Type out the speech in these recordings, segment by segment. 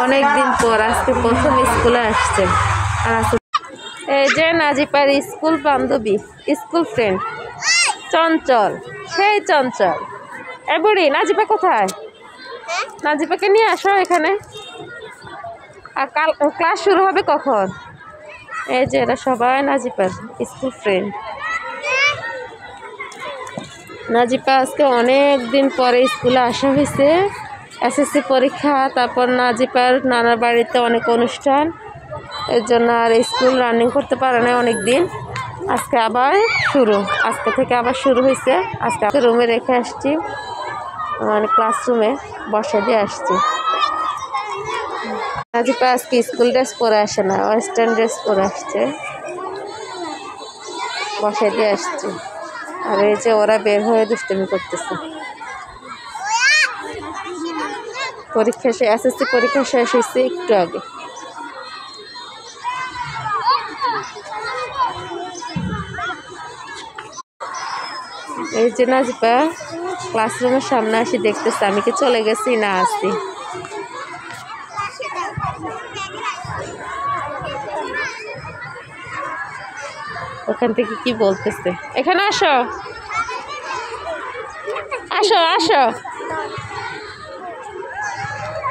অনেক দিন পর আজকে প্রথম স্কুলে আসছে। আর এই যে নাজিপার স্কুল বান্ধবী, স্কুল ফ্রেন্ড চঞ্চল, সেই চঞ্চল। এ বুড়ি, নাজিপা কোথায়? নাজিপাকে নিয়ে আসো এখানে। আর কাল ক্লাস শুরু হবে কখন? এই যে এরা সবাই নাজিপার স্কুল ফ্রেন্ড। নাজিপা আজকে অনেক দিন পরে স্কুলে আসা হয়েছে। এসএসসি পরীক্ষা, তারপর নাজিপার নানার বাড়িতে অনেক অনুষ্ঠান, এর জন্য আর স্কুল রানিং করতে পারে না অনেক দিন। আজকে আবার শুরু, আজকে থেকে আবার শুরু হয়েছে। আজকে রুমে রেখে আসছি, মানে ক্লাসরুমে বসে দিয়ে আসছি। নাজিপা আজকে স্কুল ড্রেস পরে আসে না, ওয়েস্টার্ন ড্রেস পরে আসছে, বসে দিয়ে আসছি। আর এই যে ওরা বের হয়ে দুষ্টুমি করতেছে। পরীক্ষা শেষ, এসএসসি পরীক্ষা শেষ হয়েছে একটু আগে। এই যে নাজিপা ক্লাসরুমের সামনে আসি দেখতেছে আমি কি চলে গেছি না আসছি। ওখান থেকে কি বলতেছে, এখানে আসো আসো আসো।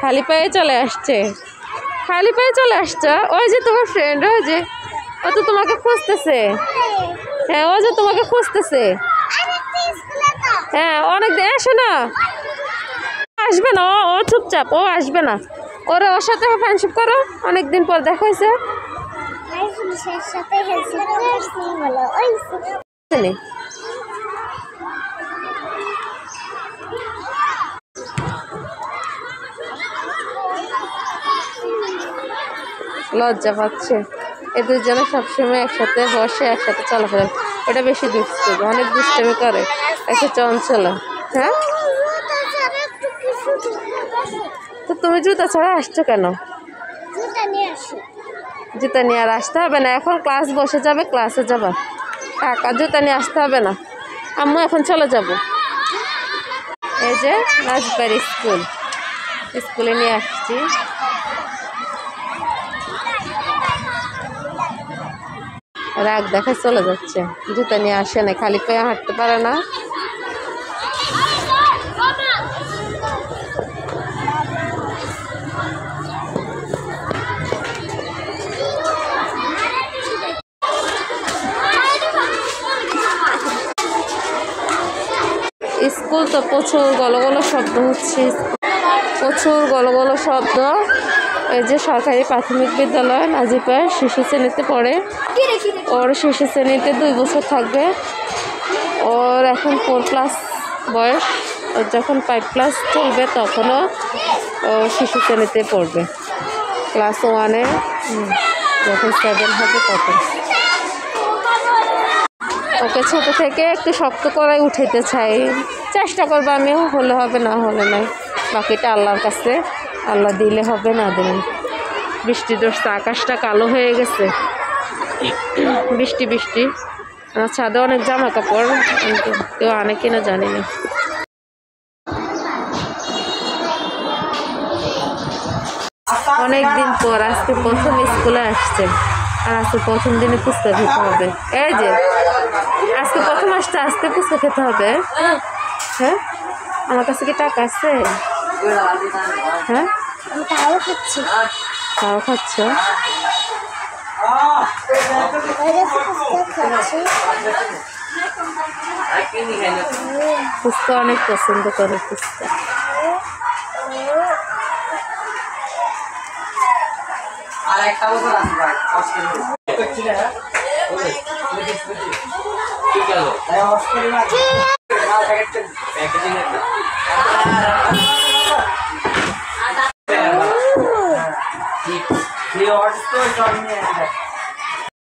খালি পায়ে চলে আসছে, খালি পায়ে চলে আসছো। ওই যে তোমার ফ্রেন্ড, ওই যে ও তো তোমাকে খুঁজতেছে। হ্যাঁ, ও যে তোমাকে খুঁজতেছে। হ্যাঁ, অনেক দিন আসো না, আসবে না ও চুপচাপ, ও আসবে না। ওরা ওর সাথে ফ্রেন্ডশিপ করো, অনেকদিন পর দেখা হয়েছে। লজ্জা পাচ্ছে। এ দুজনে সবসময় একসাথে বসে একসাথে চলাফেরা। ওটা বেশি দুষ্টু, অনেক দুষ্টুমি করে, একটা চঞ্চলা। হ্যাঁ, তো তুমি জুতা ছাড়া আসছো কেন? জুতা নিয়ে আর আসতে হবে না, এখন ক্লাস বসে যাবে, ক্লাসে যাবা। কাকা জুতা নিয়ে আসতে হবে না, আম্মু এখন চলে যাব। এই যে নাজিপার স্কুল, স্কুলে নিয়ে আসছি। রাগ দেখা চলে যাচ্ছে, জুতা নিয়ে আসে না, খালি পায়ে হাঁটতে পারে না। স্কুল তো প্রচুর গলগল শব্দ হচ্ছে, প্রচুর গলগল শব্দ। এই যে সরকারি প্রাথমিক বিদ্যালয়, নাজিপা শিশু শ্রেণীতে পড়ে। ওর শিশু শ্রেণীতে 2 বছর থাকবে। ওর এখন 4 ক্লাস বয়স। ওর যখন 5 ক্লাস চলবে তখনও ও শিশু শ্রেণীতে পড়বে। ক্লাস 1-এ যখন 7 হবে তখন। ওকে ছোট থেকে একটু শক্ত করে উঠাইতে চাই, চেষ্টা করবো আমিও, হলে হবে না হলে নাই, বাকিটা আল্লাহর কাছে, আল্লাহ দিলে হবে না দিলে। বৃষ্টি ধরছে, আকাশটা কালো হয়ে গেছে, বৃষ্টি বৃষ্টি। আমার ছাদে অনেক জামা কাপড়, কিন্তু কেউ আনে কিনা জানি না। অনেক দিন পর আজকে প্রথম স্কুলে আসছে। আর আজকে প্রথম দিনে ফুচকা খেতে হবে। এই যে আজকে প্রথম আসছে, আজকে ফুচকা খেতে হবে। হ্যাঁ, আমার কাছে কি টাকা আছে? হ্যাঁ, তাও খাচ্ছ? ফুচকা অনেক পছন্দ করে, fuchka. The odds to join me.